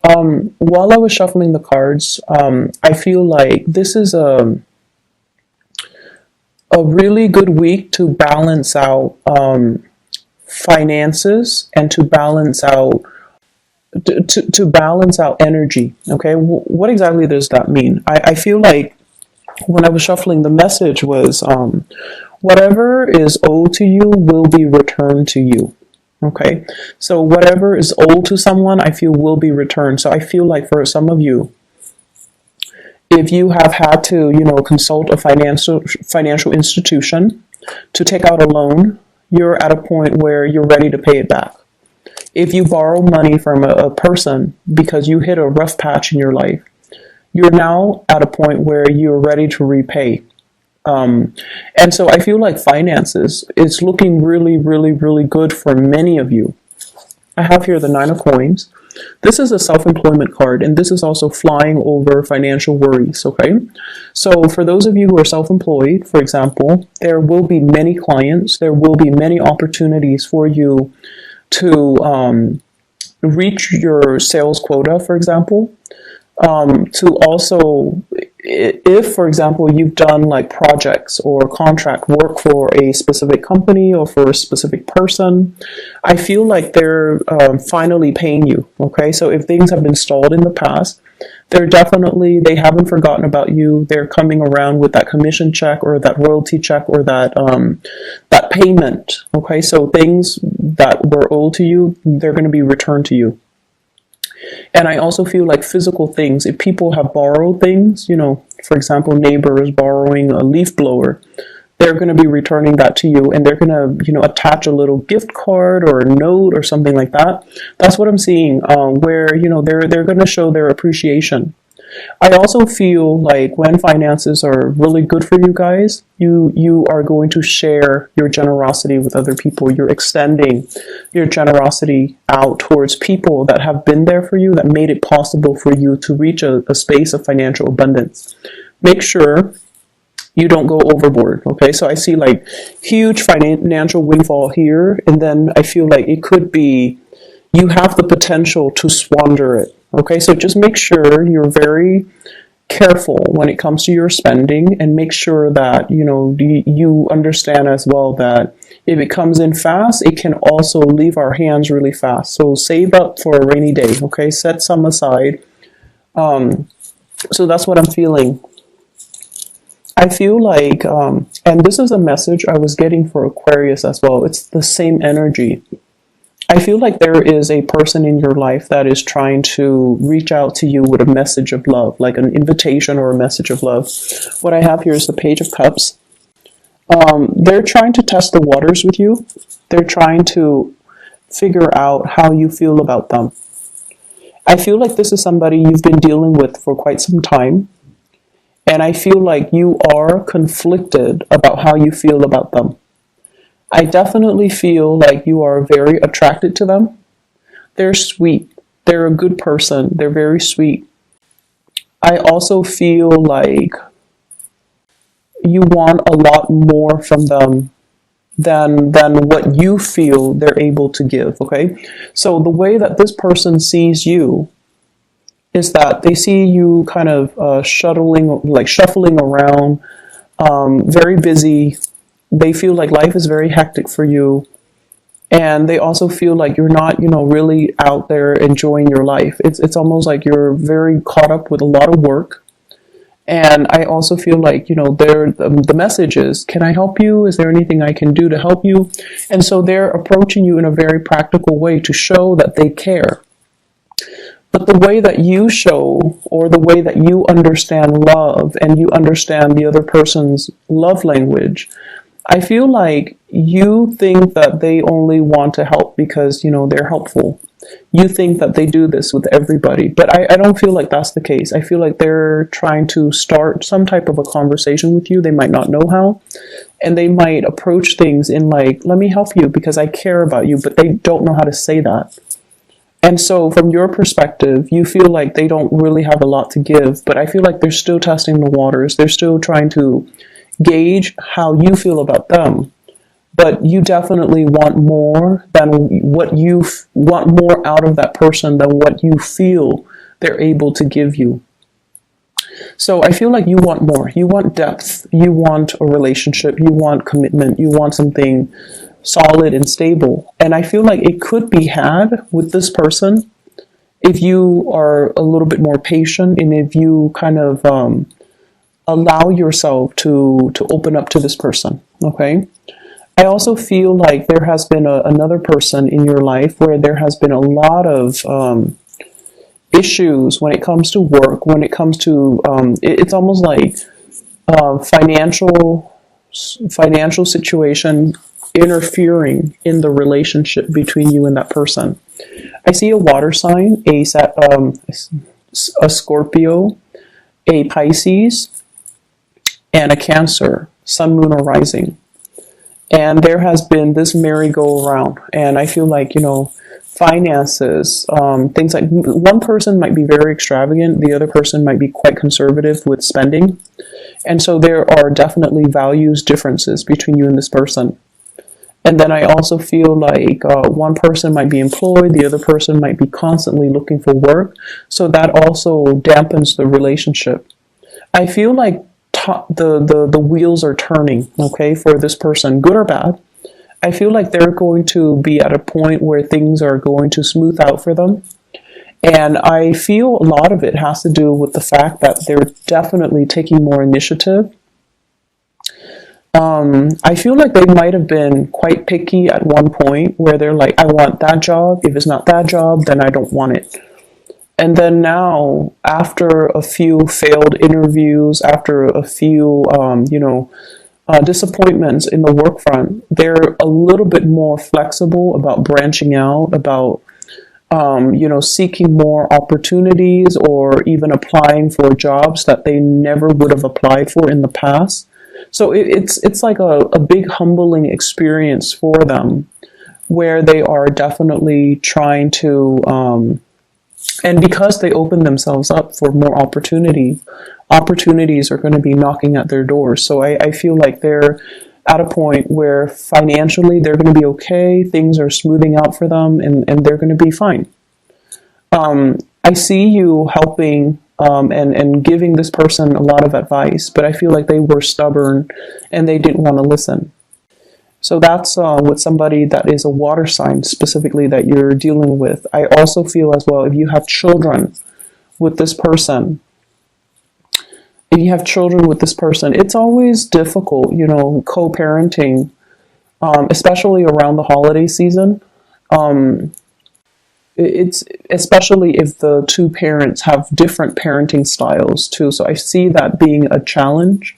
While I was shuffling the cards, I feel like this is a really good week to balance out finances and to balance out to balance out energy. Okay, what exactly does that mean? I feel like when I was shuffling, the message was whatever is owed to you will be returned to you. Okay, so whatever is owed to someone, I feel will be returned. So I feel like for some of you, if you have had to, consult a financial institution to take out a loan, you're at a point where you're ready to pay it back. If you borrow money from a person because you hit a rough patch in your life, you're now at a point where you're ready to repay. And so I feel like finances is looking really, really, really good for many of you. I have here the Nine of Coins. This is a self-employment card, and this is also flying over financial worries, okay? So for those of you who are self-employed, for example, there will be many clients, there will be many opportunities for you to reach your sales quota, for example. To also, if, for example, you've done like projects or contract work for a specific company or for a specific person, I feel like they're finally paying you, okay? So if things have been stalled in the past, they haven't forgotten about you. They're coming around with that commission check or that royalty check or that payment, okay? So things that were owed to you, they're going to be returned to you. And I also feel like physical things, if people have borrowed things, for example, neighbors borrowing a leaf blower, they're going to be returning that to you, and they're going to, attach a little gift card or a note or something like that. That's what I'm seeing, where, they're going to show their appreciation. I also feel like when finances are really good for you guys, you are going to share your generosity with other people. You're extending your generosity out towards people that have been there for you, that made it possible for you to reach a space of financial abundance. Make sure you don't go overboard, okay? So I see like huge financial windfall here, and then I feel like it could be you have the potential to squander it. Okay, so just make sure you're very careful when it comes to your spending, and make sure that, you understand as well that if it comes in fast, it can also leave our hands really fast. So save up for a rainy day, okay? Set some aside. So that's what I'm feeling. I feel like, and this is a message I was getting for Aquarius as well. It's the same energy. I feel like there is a person in your life that is trying to reach out to you with a message of love, like an invitation or a message of love. What I have here is the Page of Cups. They're trying to test the waters with you. They're trying to figure out how you feel about them. I feel like this is somebody you've been dealing with for quite some time. And I feel like you are conflicted about how you feel about them. I definitely feel like you are very attracted to them. They're sweet. They're a good person. They're very sweet. I also feel like you want a lot more from them than what you feel they're able to give, okay? So the way that this person sees you is that they see you kind of shuffling around, very busy. They feel like life is very hectic for you. And they also feel like you're not, really out there enjoying your life. It's almost like you're very caught up with a lot of work. And I also feel like, the message is, can I help you? Is there anything I can do to help you? And so they're approaching you in a very practical way to show that they care. But the way that you show, or the way that you understand love and you understand the other person's love language, I feel like you think that they only want to help because, they're helpful. You think that they do this with everybody, but I don't feel like that's the case. I feel like they're trying to start some type of a conversation with you. They might not know how, and they might approach things in like, let me help you because I care about you, but they don't know how to say that. And so from your perspective, you feel like they don't really have a lot to give, but I feel like they're still testing the waters. They're still trying to gauge how you feel about them. But you definitely want more than what you want more out of that person than what you feel they're able to give you. So I feel like you want more. You want depth. You want a relationship. You want commitment. You want something solid and stable. And I feel like it could be had with this person if you are a little bit more patient and if you kind of allow yourself to open up to this person. Okay. I also feel like there has been another person in your life where there has been a lot of issues when it comes to work, when it comes to it's almost like financial situation interfering in the relationship between you and that person. I see a water sign, a Scorpio, a Pisces, and a Cancer, Sun, Moon, or Rising. And there has been this merry-go-round, and I feel like, finances, things like one person might be very extravagant, the other person might be quite conservative with spending. And so there are definitely values differences between you and this person. And then I also feel like one person might be employed, the other person might be constantly looking for work. So that also dampens the relationship. I feel like the wheels are turning, okay, for this person, good or bad. I feel like they're going to be at a point where things are going to smooth out for them. And I feel a lot of it has to do with the fact that they're definitely taking more initiative. I feel like they might have been quite picky at one point where they're like, I want that job. If it's not that job, then I don't want it. And then now, after a few failed interviews, after a few, disappointments in the work front, they're a little bit more flexible about branching out, about, seeking more opportunities or even applying for jobs that they never would have applied for in the past. So it's like a big humbling experience for them where they are definitely trying to, and because they open themselves up for more opportunities are going to be knocking at their doors. So I feel like they're at a point where financially they're going to be okay, things are smoothing out for them, and they're going to be fine. I see you helping and giving this person a lot of advice, but I feel like they were stubborn and they didn't want to listen. So that's with somebody that is a water sign specifically that you're dealing with. I also feel as well, if you have children with this person, it's always difficult, co-parenting, especially around the holiday season. It's especially if the two parents have different parenting styles too. So I see that being a challenge.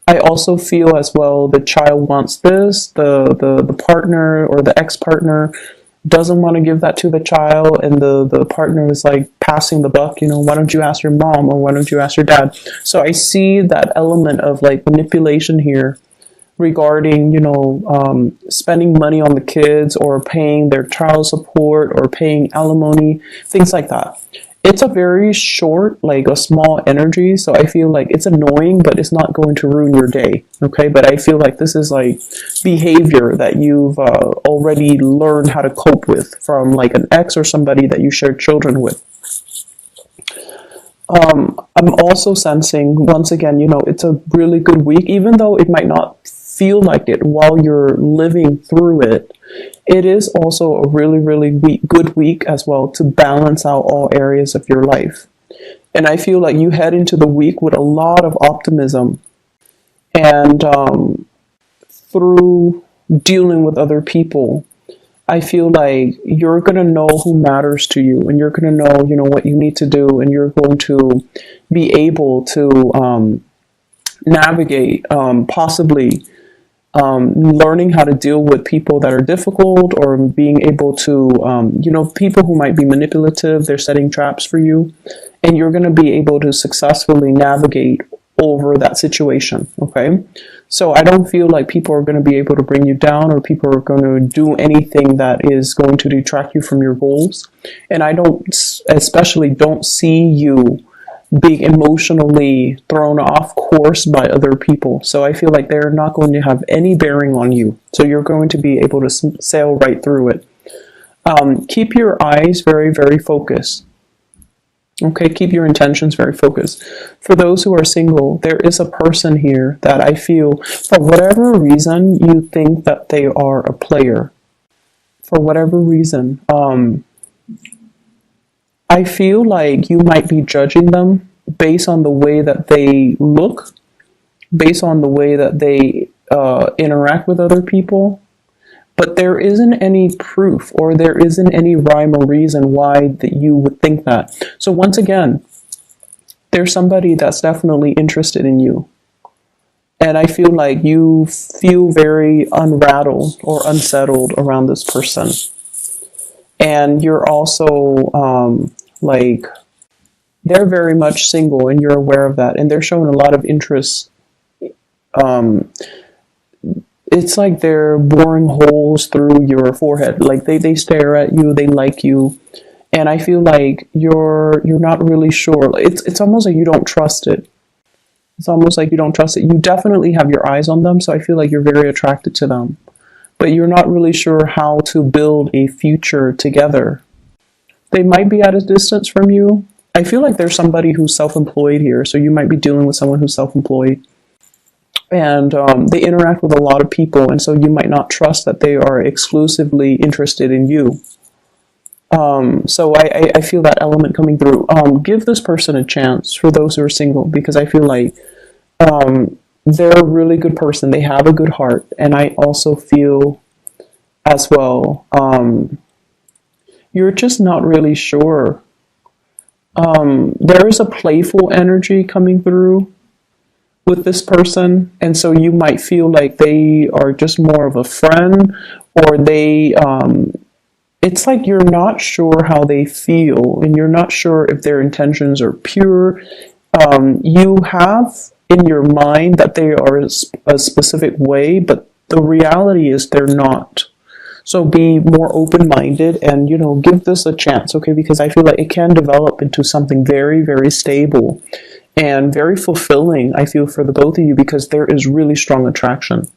I also feel as well the child wants this, the partner or the ex-partner doesn't want to give that to the child, and the partner is like passing the buck, why don't you ask your mom or why don't you ask your dad? So I see that element of like manipulation here regarding, spending money on the kids or paying their child support or paying alimony, things like that. It's a very short, like a small energy. So I feel like it's annoying, but it's not going to ruin your day. Okay. But I feel like this is like behavior that you've already learned how to cope with from like an ex or somebody that you shared children with. I'm also sensing, once again, it's a really good week, even though it might not feel like it while you're living through it. It is also a really, really good week as well to balance out all areas of your life. And I feel like you head into the week with a lot of optimism. And through dealing with other people, I feel like you're going to know who matters to you, and you're going to know, what you need to do, and you're going to be able to navigate possibly learning how to deal with people that are difficult, or being able to, people who might be manipulative, they're setting traps for you, and you're going to be able to successfully navigate over that situation. Okay. So I don't feel like people are going to be able to bring you down, or people are going to do anything that is going to detract you from your goals. And I especially don't see you being emotionally thrown off course by other people. So I feel like they're not going to have any bearing on you. So you're going to be able to sail right through it. Keep your eyes very, very focused. Okay, keep your intentions very focused. For those who are single, there is a person here that I feel, for whatever reason, you think that they are a player. For whatever reason, I feel like you might be judging them based on the way that they look, based on the way that they interact with other people. But there isn't any proof or there isn't any rhyme or reason why that you would think that. So once again, there's somebody that's definitely interested in you. And I feel like you feel very unrattled or unsettled around this person. And you're also like, they're very much single and you're aware of that. And they're showing a lot of interest. It's like they're boring holes through your forehead. Like they stare at you, they like you. And I feel like you're not really sure. It's almost like you don't trust it. It's almost like you don't trust it. You definitely have your eyes on them, so I feel like you're very attracted to them. But you're not really sure how to build a future together. They might be at a distance from you. I feel like there's somebody who's self-employed here, so you might be dealing with someone who's self-employed. And they interact with a lot of people, and so you might not trust that they are exclusively interested in you. So I feel that element coming through. Give this person a chance for those who are single, because I feel like they're a really good person. They have a good heart, and I also feel as well, you're just not really sure. There is a playful energy coming through with this person, and so you might feel like they are just more of a friend, or they it's like you're not sure how they feel and you're not sure if their intentions are pure. You have in your mind that they are a specific way, but the reality is they're not. So be more open-minded and, give this a chance, okay? Because I feel like it can develop into something very, very stable and very fulfilling, I feel, for the both of you, because there is really strong attraction.